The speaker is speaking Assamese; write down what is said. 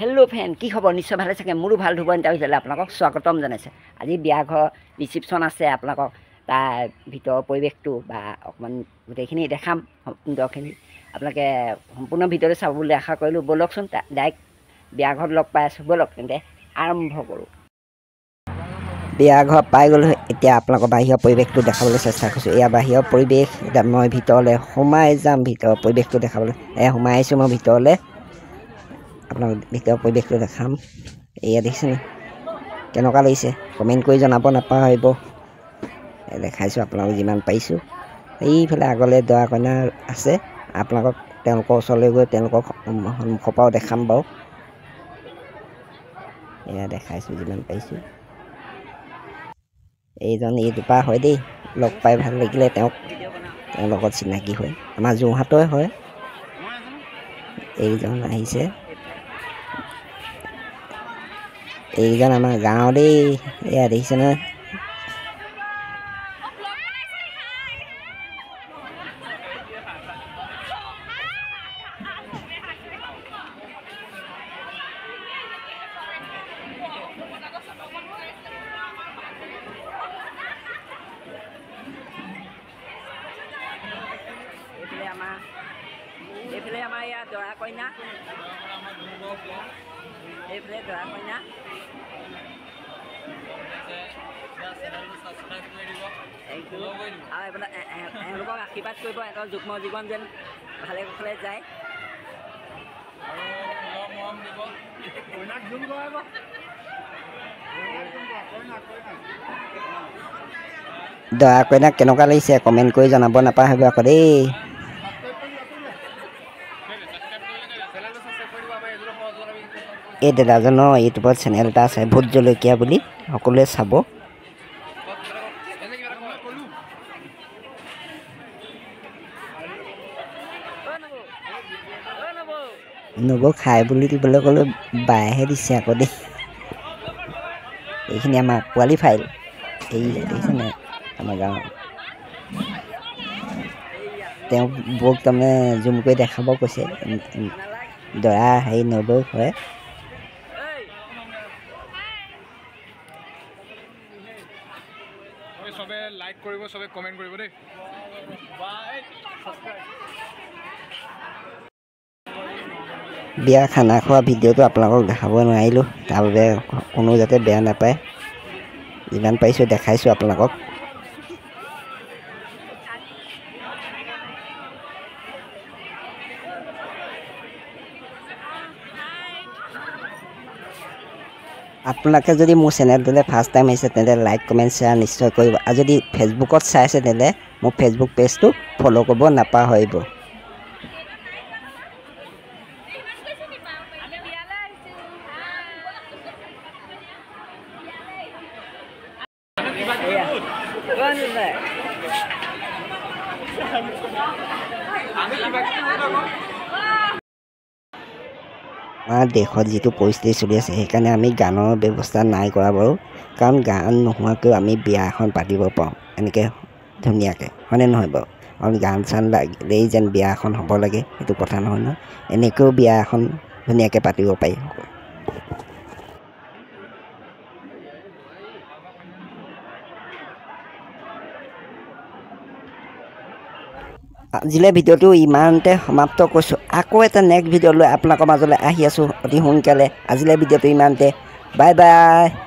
হেল্ল' ফ্ৰেণ্ড, কি খবৰ? নিশ্চয় ভালে চাগে। মোৰো ভাল ধুবন তাৰ ভিতৰলৈ আপোনালোকক স্বাগতম জনাইছে। আজি বিয়া ঘৰ ৰিচিপশ্যন আছে। আপোনালোকক তাৰ ভিতৰৰ পৰিৱেশটো বা অকণমান গোটেইখিনি দেখাম সুন্দৰখিনি। আপোনালোকে সম্পূৰ্ণ ভিডিঅ'টো চাব বুলি আশা কৰিলোঁ। ব'লকচোন ডাইৰেক্ট বিয়া ঘৰত লগ পাই আছোঁ। ব'লক তেন্তে আৰম্ভ কৰোঁ। বিয়া ঘৰ পাই গ'লোঁ। এতিয়া আপোনালোকৰ বাহিৰৰ পৰিৱেশটো দেখাবলৈ চেষ্টা কৰিছোঁ। এয়া বাহিৰৰ পৰিৱেশ। এতিয়া মই ভিতৰলৈ সোমাই যাম। ভিতৰৰ পৰিৱেশটো দেখাবলৈ সোমাই আহিছোঁ মই ভিতৰলৈ। আপোনালোক ভিতৰৰ পৰিৱেশটো দেখাম। এয়া দেখিছেনে কেনেকুৱা লাগিছে? কমেণ্ট কৰি জনাব নাপাহৰিব। দেখাইছোঁ আপোনালোক যিমান পাৰিছোঁ। এইফালে আগলৈ দৰা কইনা আছে। আপোনালোকক তেওঁলোকৰ ওচৰলৈ গৈ তেওঁলোকক সন্মুখৰ পৰাও দেখাম বাৰু। এয়া দেখাইছোঁ যিমান পাৰিছোঁ। এইজন এইজোপা হয় দেই। লগ পাই ভাল লাগিলে তেওঁৰ লগত চিনাকি হয়। আমাৰ যোৰহাটৰে হয়। এইজন আহিছে। এইজন আমাৰ গাঁৱৰ দেই। এয়া দেখিছে নহয়। এইফালে আমাৰ ইয়াত দৰা কইনা। এইফালে দৰা কইনা। আৰু এইফালে এওঁলোকক আশীৰ্বাদ কৰিব। এহঁতৰ যুগ্ম জীৱন যেন ভালে কুশলে যায়। দৰা কইনাক কেনেকুৱা লাগিছে কমেণ্ট কৰি জনাব নাপাহৰিব আকৌ দেই। এই দাদাজনৰ ইউটিউবত চেনেল এটা আছে ভোট জলকীয়া বুলি, সকলোৱে চাব। নবৌ খাই বুলি দিবলৈ ক'লেও বায়েহে দিছে আকৌ দেই। এইখিনি আমাৰ পোৱালি ফাইল। এই দেখিছেনে আমাৰ গাঁৱৰ। তেওঁ বৌক তাৰমানে জুম কৰি দেখাব কৈছে। দৰা হেৰি নবৌ হয়। সবে লাইক কৰিব, সবে কমেণ্ট কৰিব দেই। বিয়া খানা খোৱা ভিডিঅ'টো আপোনালোকক দেখাব নোৱাৰিলোঁ, তাৰ বাবে কোনো যাতে বেয়া নাপায়। যিমান পাৰিছোঁ দেখাইছোঁ আপোনালোকক। আপোনালোকে যদি মোৰ চেনেলটোলৈ ফাৰ্ষ্ট টাইম আহিছে তেন্তে লাইক কমেণ্ট শ্বেয়াৰ নিশ্চয় কৰিব। আৰু যদি ফেচবুকত চাই আছে তেন্তে মোৰ ফেচবুক পেজটো ফ'ল' কৰিব নাপাহৰিব। আমাৰ দেশত যিটো পৰিস্থিতি চলি আছে সেইকাৰণে আমি গানৰ ব্যৱস্থা নাই কৰা বাৰু। কাৰণ গান নোহোৱাকৈও আমি বিয়া এখন পাতিব পাৰোঁ এনেকৈ ধুনীয়াকৈ, হয়নে নহয় বাৰু? আৰু গান চান লাগিলেই যেন বিয়া এখন হ'ব লাগে সেইটো কথা নহয় নহয়। এনেকৈও বিয়া এখন ধুনীয়াকৈ পাতিব পাৰি। আজিলৈ ভিডিঅ'টো ইমানতে সমাপ্ত কৰিছোঁ। আকৌ এটা নেক্সট ভিডিঅ' লৈ আপোনালোকৰ মাজলৈ আহি আছোঁ অতি সোনকালে। আজিলৈ ভিডিঅ'টো ইমানতে। Bye bye.